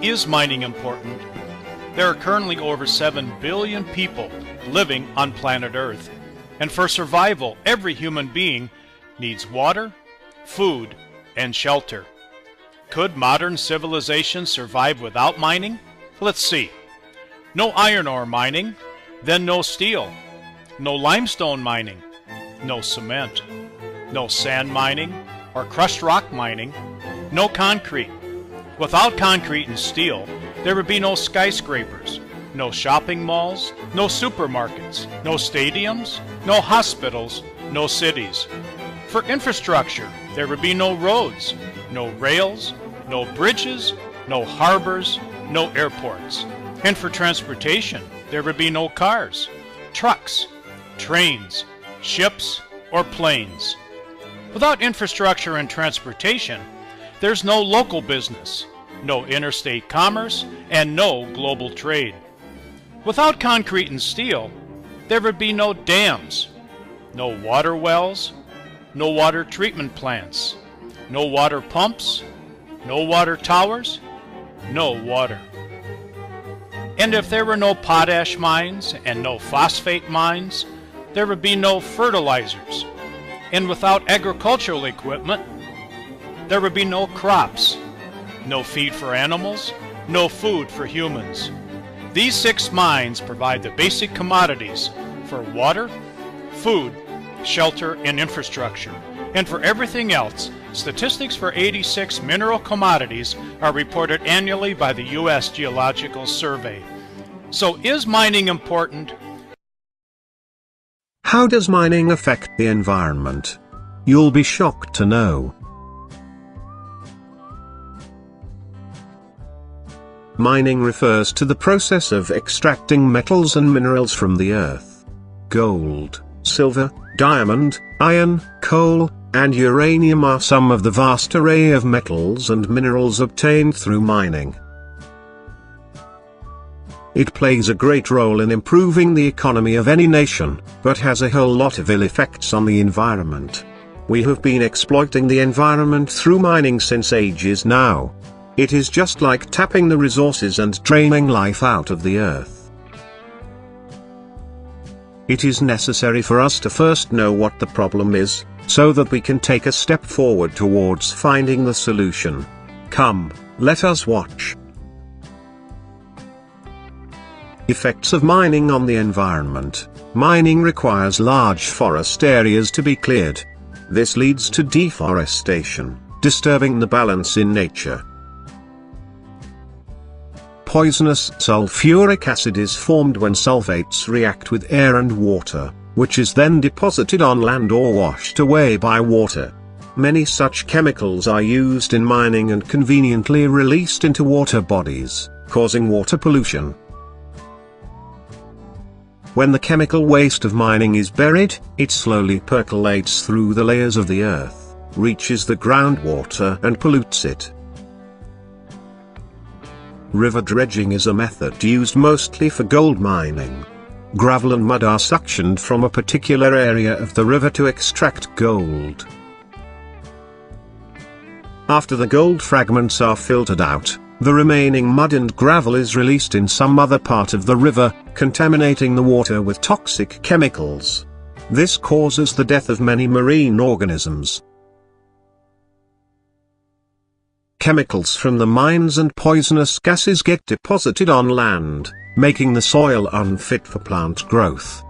Is mining important? There are currently over 7 billion people living on planet Earth. And for survival, every human being needs water, food, and shelter. Could modern civilization survive without mining? Let's see. No iron ore mining, then no steel. No limestone mining, no cement. No sand mining or crushed rock mining, no concrete. Without concrete and steel, there would be no skyscrapers, no shopping malls, no supermarkets, no stadiums, no hospitals, no cities. For infrastructure, there would be no roads, no rails, no bridges, no harbors, no airports. And for transportation, there would be no cars, trucks, trains, ships, or planes. Without infrastructure and transportation, there's no local business, no interstate commerce, and no global trade. Without concrete and steel, there would be no dams, no water wells, no water treatment plants, no water pumps, no water towers, no water. And if there were no potash mines and no phosphate mines, there would be no fertilizers. And without agricultural equipment, there would be no crops, no feed for animals, no food for humans. These 6 mines provide the basic commodities for water, food, shelter, and infrastructure. And for everything else, statistics for 86 mineral commodities are reported annually by the U.S. Geological Survey. So is mining important? How does mining affect the environment? You'll be shocked to know. Mining refers to the process of extracting metals and minerals from the earth. Gold, silver, diamond, iron, coal, and uranium are some of the vast array of metals and minerals obtained through mining. It plays a great role in improving the economy of any nation, but has a whole lot of ill effects on the environment. We have been exploiting the environment through mining since ages now. It is just like tapping the resources and draining life out of the earth. It is necessary for us to first know what the problem is, so that we can take a step forward towards finding the solution. Come, let us watch. Effects of mining on the environment. Mining requires large forest areas to be cleared. This leads to deforestation, disturbing the balance in nature. Poisonous sulfuric acid is formed when sulfates react with air and water, which is then deposited on land or washed away by water. Many such chemicals are used in mining and conveniently released into water bodies, causing water pollution. When the chemical waste of mining is buried, it slowly percolates through the layers of the earth, reaches the groundwater and pollutes it. River dredging is a method used mostly for gold mining. Gravel and mud are suctioned from a particular area of the river to extract gold. After the gold fragments are filtered out, the remaining mud and gravel is released in some other part of the river, contaminating the water with toxic chemicals. This causes the death of many marine organisms. Chemicals from the mines and poisonous gases get deposited on land, making the soil unfit for plant growth.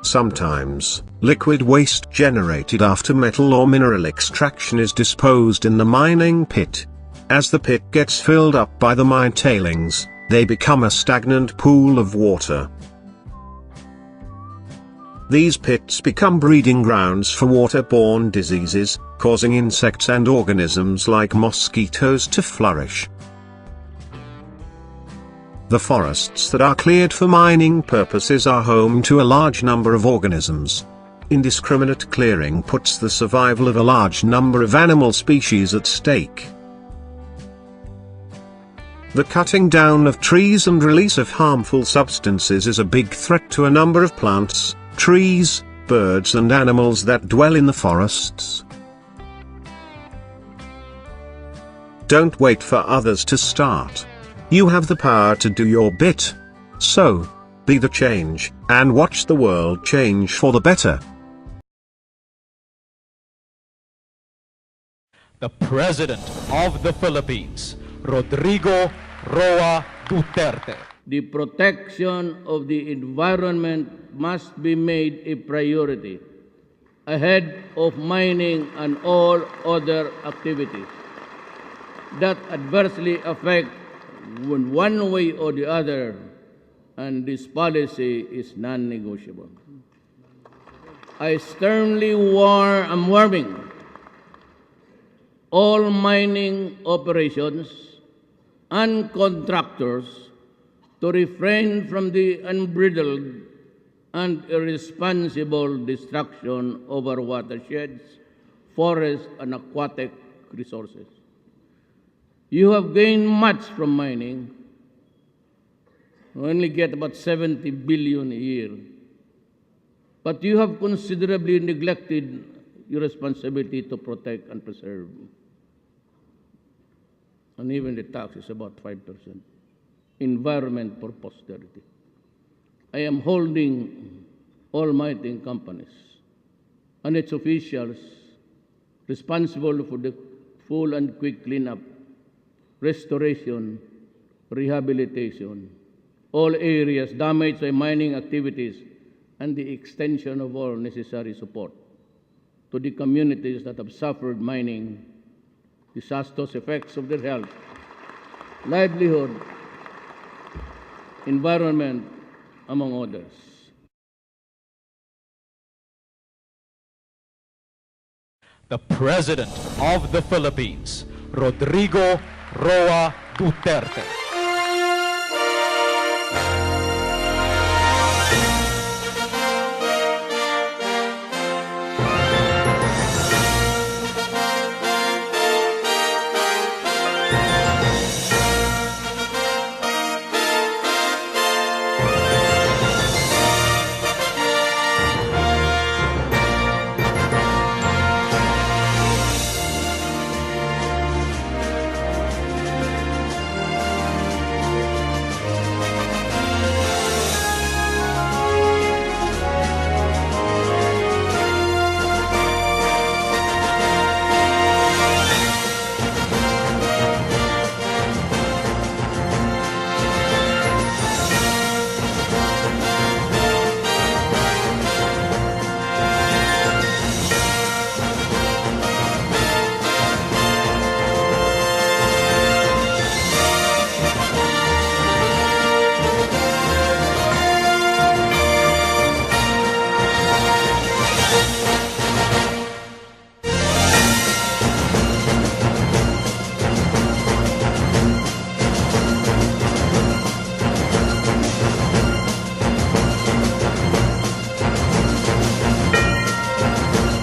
Sometimes, liquid waste generated after metal or mineral extraction is disposed in the mining pit. As the pit gets filled up by the mine tailings, they become a stagnant pool of water. These pits become breeding grounds for waterborne diseases, causing insects and organisms like mosquitoes to flourish. The forests that are cleared for mining purposes are home to a large number of organisms. Indiscriminate clearing puts the survival of a large number of animal species at stake. The cutting down of trees and release of harmful substances is a big threat to a number of plants, trees, birds and animals that dwell in the forests. Don't wait for others to start. You have the power to do your bit. So, be the change, and watch the world change for the better. The President of the Philippines, Rodrigo Roa Duterte. The protection of the environment must be made a priority ahead of mining and all other activities that adversely affect one way or the other, and this policy is non-negotiable. I sternly am warning all mining operations and contractors to refrain from the unbridled and irresponsible destruction of our watersheds, forests, and aquatic resources. You have gained much from mining. You only get about 70 billion a year. But you have considerably neglected your responsibility to protect and preserve. And even the tax is about 5%. Environment for posterity. I am holding all mining companies and its officials responsible for the full and quick cleanup, restoration, rehabilitation, all areas damaged by mining activities, and the extension of all necessary support to the communities that have suffered mining disastrous effects of their health, livelihood, environment, among others. The President of the Philippines, Rodrigo Roa Duterte.